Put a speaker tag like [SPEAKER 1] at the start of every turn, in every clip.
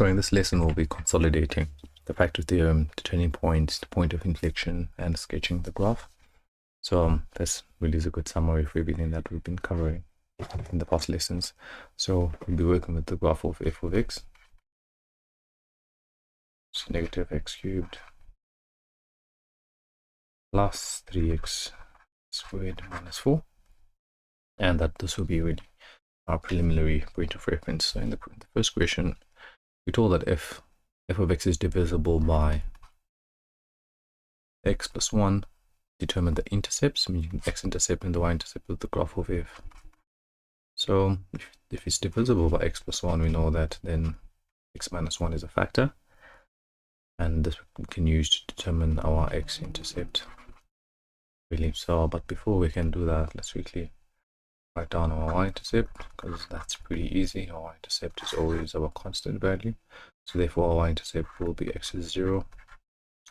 [SPEAKER 1] So in this lesson, we'll be consolidating the factor theorem, the turning point, the point of inflection, and sketching the graph. So this really is a good summary of everything that we've been covering in the past lessons. So we'll be working with the graph of f of x. So negative x cubed plus 3x squared minus 4. And that this will be really our preliminary point of reference. So in the first question, we told that f of x is divisible by x plus 1, determine the intercepts, meaning x-intercept and the y-intercept of the graph of f. So if it's divisible by x plus 1, we know that then x minus 1 is a factor, and this we can use to determine our x-intercept. Really. So, but before we can do that, let's quickly write down our y-intercept, because that's pretty easy. Our y-intercept is always our constant value, so therefore our y-intercept will be x is 0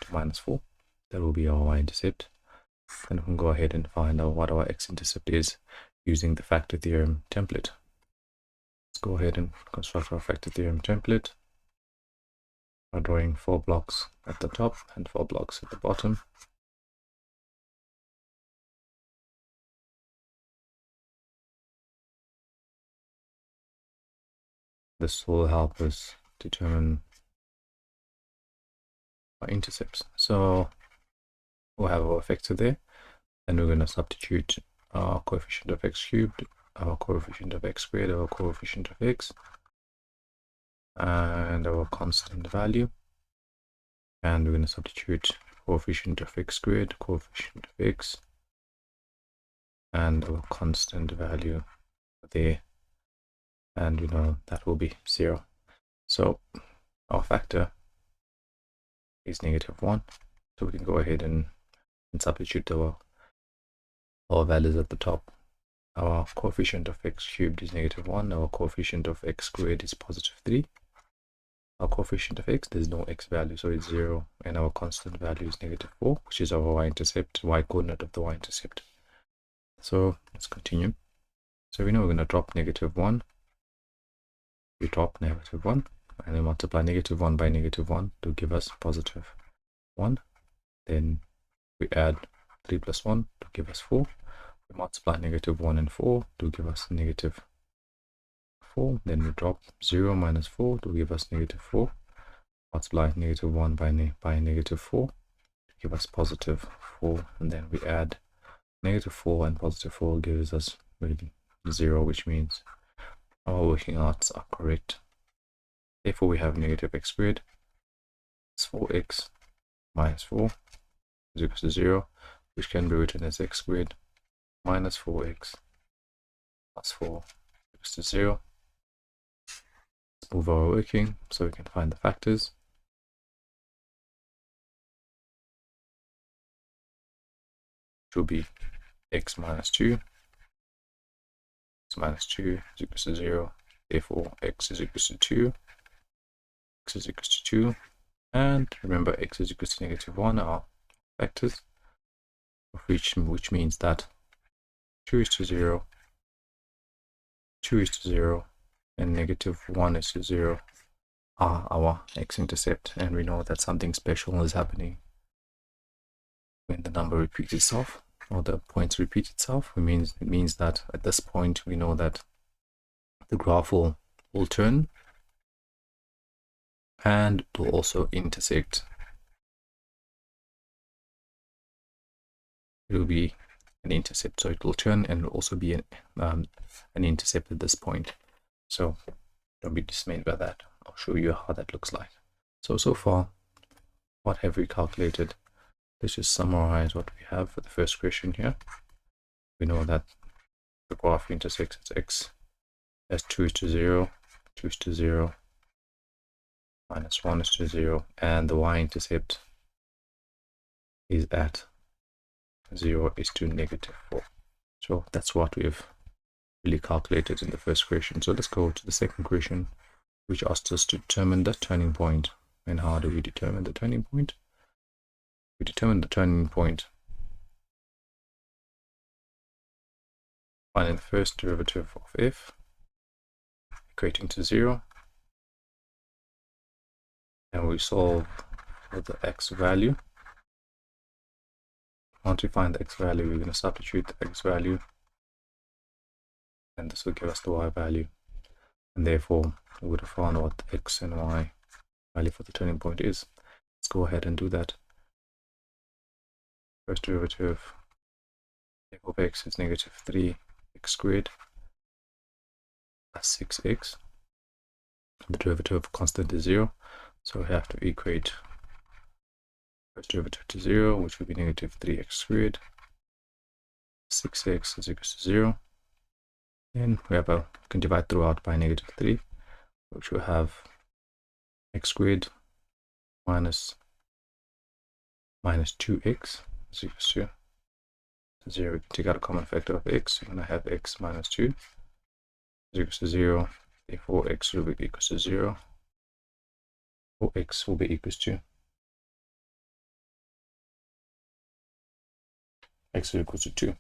[SPEAKER 1] to minus 4. That will be our y-intercept. Then we can go ahead and find out what our x-intercept is using the factor theorem template. Let's go ahead and construct our factor theorem template by drawing 4 blocks at the top and 4 blocks at the bottom. This will help us determine our intercepts. So we'll have our factor there, and we're going to substitute our coefficient of x cubed, our coefficient of x squared, our coefficient of x, and our constant value. And we're going to substitute coefficient of x squared, coefficient of x, and our constant value there. And we know that will be 0. So our factor is -1. So we can go ahead and substitute our values at the top. Our coefficient of x cubed is -1. Our coefficient of x squared is +3. Our coefficient of x, there's no x value, so it's 0. And our constant value is -4, which is our y-intercept, y-coordinate of the y-intercept. So let's continue. So we know we're going to drop -1. We drop -1, and we multiply -1 by -1 to give us +1. Then we add 3 plus 1 to give us 4. We multiply -1 and 4 to give us -4. Then we drop 0 minus 4 to give us -4. Multiply -1 by -4 to give us +4. And then we add -4 and +4 gives us really 0, which means our working outs are correct. Therefore, we have -x squared is 4x minus 4 is equal to 0, which can be written as x squared minus 4x plus 4 equals to 0. Let's move our working so we can find the factors. Which will be x minus 2. X minus 2 is equal to 0. Therefore, x is equal to 2. X is equal to 2. And remember, x is equal to -1 are factors, which means that 2 is to 0, 2 is to 0, and -1 is to 0 are our x-intercept. And we know that something special is happening when the number repeats itself, or the points repeat itself. It means that at this point we know that the graph will turn, and it will also intersect. It will be an intercept, so it will turn and it will also be an intercept at this point. So don't be dismayed by that. I'll show you how that looks like. So far, what have we calculated? Let's just summarize what we have for the first question here. We know that the graph intersects at x as 2 is to 0, 2 is to 0, minus 1 is to 0, and the y-intercept is at 0 is to -4. So that's what we've really calculated in the first question. So let's go to the second question, which asks us to determine the turning point. And how do we determine the turning point? We determine the turning point finding the first derivative of f equating to 0, and we solve for the x value. Once we find the x value, we're going to substitute the x value, and this will give us the y value, and therefore we would have found what the x and y value for the turning point is. Let's go ahead and do that. First derivative f of x is negative 3x squared plus 6x. The derivative of constant is 0, so we have to equate first derivative to 0, which will be negative 3x squared. 6x is equal to 0. Then we can divide throughout by negative 3, which will have x squared minus 2x is equal to 0. We can take out a common factor of x. We're going to have x minus 2 is equal to 0. Therefore, x will be equal to 0, or x will be equal to x will equal to 2.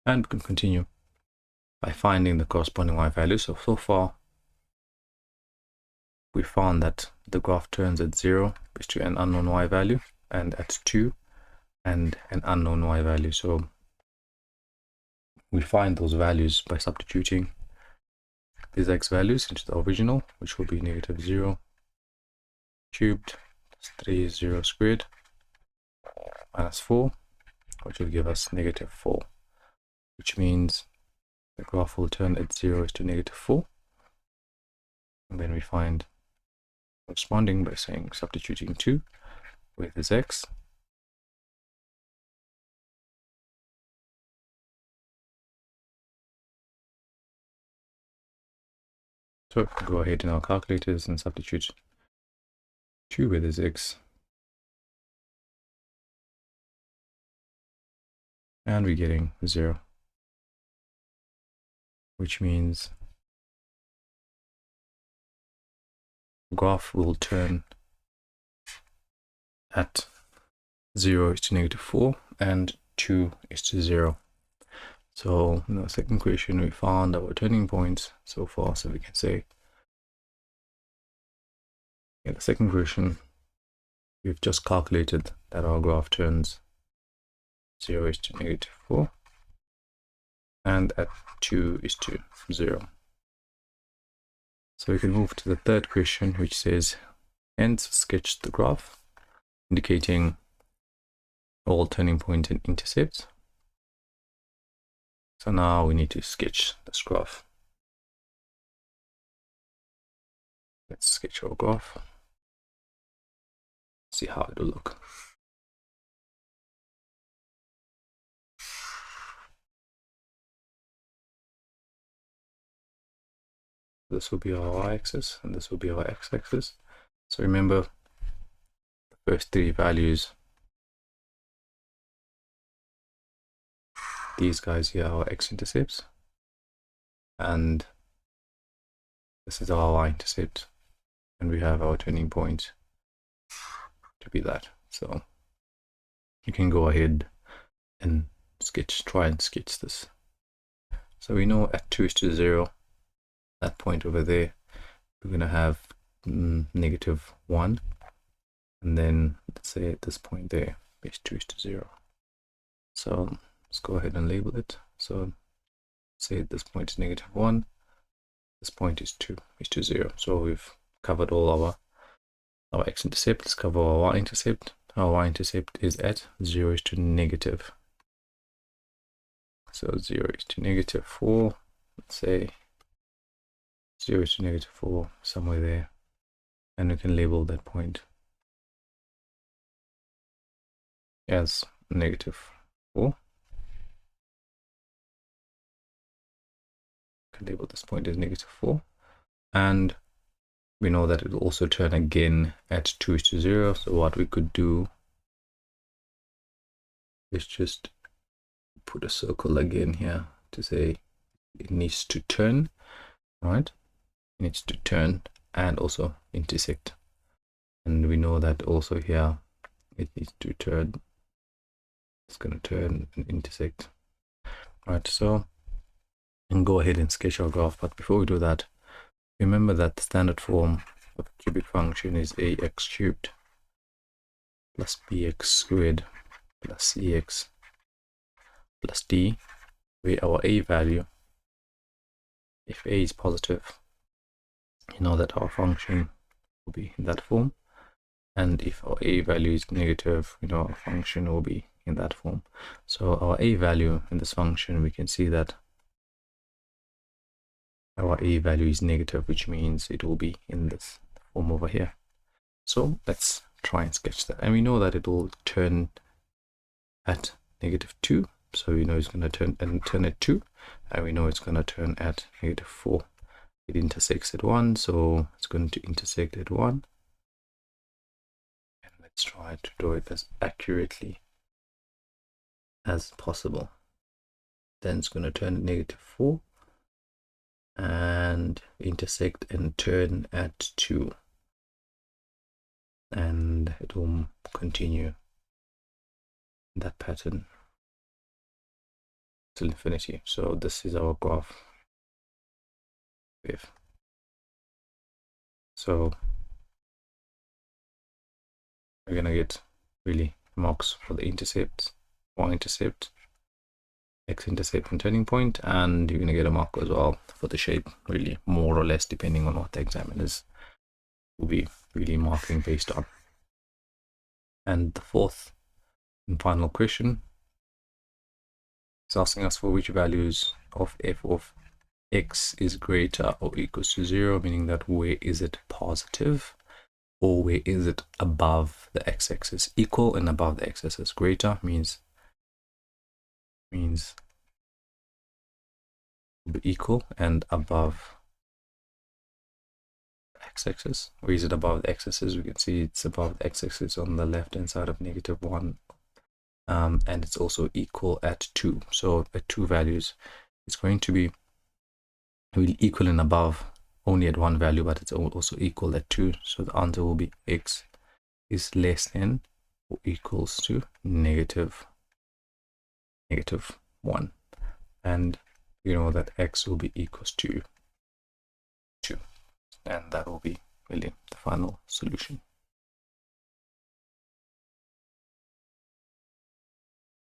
[SPEAKER 1] And we can continue by finding the corresponding y value. So far, we found that the graph turns at 0 is to an unknown y value, and at 2 and an unknown y value. So we find those values by substituting these x values into the original, which will be negative 0 cubed plus 3 is 0 squared minus 4, which will give us negative 4, which means the graph will turn at 0 is to negative 4. And then we find corresponding by saying substituting 2 with this x. So go ahead in our calculators and substitute 2 with this x. And we're getting 0, which means the graph will turn at 0 is to negative 4 and 2 is to 0. So in the second question, we found our turning points so far. So we can say in the second question, we've just calculated that our graph turns 0 is to negative 4 and at 2 is to 0. So we can move to the third question, which says hence sketch the graph indicating all turning points and intercepts. So now we need to sketch this graph. Let's sketch our graph, see how it will look. This will be our y-axis and this will be our x-axis. So remember the first three values, these guys here are x-intercepts, and this is our y-intercept, and we have our turning point to be that. So you can go ahead and try and sketch this. So we know at 2 is to 0, that point over there, we're going to have negative 1, and then let's say at this point there is 2 is to 0. So let's go ahead and label it. So say at this point is negative 1, this point is 2 is to 0. So we've covered all our x-intercept. Let's cover our y-intercept. Our y-intercept is at 0 is to negative. So 0 is to negative 4, let's say 0 is to negative 4, somewhere there, and we can label that point as negative 4. We can label this point as negative 4, and we know that it will also turn again at 2 is to 0. So what we could do is just put a circle again here to say it needs to turn, right? It needs to turn and also intersect. And we know that also here it needs to turn it's going to turn and intersect. Right, so and go ahead and sketch our graph. But before we do that, remember that the standard form of a cubic function is ax cubed plus bx squared plus cx plus d, where our a value, if a is positive, you know that our function will be in that form, and if our a value is negative, you know our function will be in that form. So our a value in this function, we can see that our a value is negative, which means it will be in this form over here. So let's try and sketch that, and we know that it will turn at -2, so we know it's going to turn at 2, and we know it's going to turn at -4. It intersects at 1, so it's going to intersect at 1, and let's try to draw it as accurately as possible. Then it's going to turn at -4 and intersect and turn at 2, and it will continue that pattern till infinity. So this is our graph wave. So we're gonna get really marks for the intercept, y-intercept, x-intercept and turning point, and you're gonna get a mark as well for the shape, really, more or less, depending on what the examiners will be really marking based on. And the fourth and final question is asking us for which values of f of x is greater or equals to 0, meaning that where is it positive or where is it above the x-axis. Equal and above the x-axis. Greater means will be equal and above x-axis. Where is it above the x-axis? We can see it's above the x-axis on the left hand side of -1, and it's also equal at 2. So at 2 values, it's going to be really equal and above only at 1 value, but it's also equal at 2. So the answer will be x is less than or equals to -1, and you know that x will be equals to 2, and that will be really the final solution.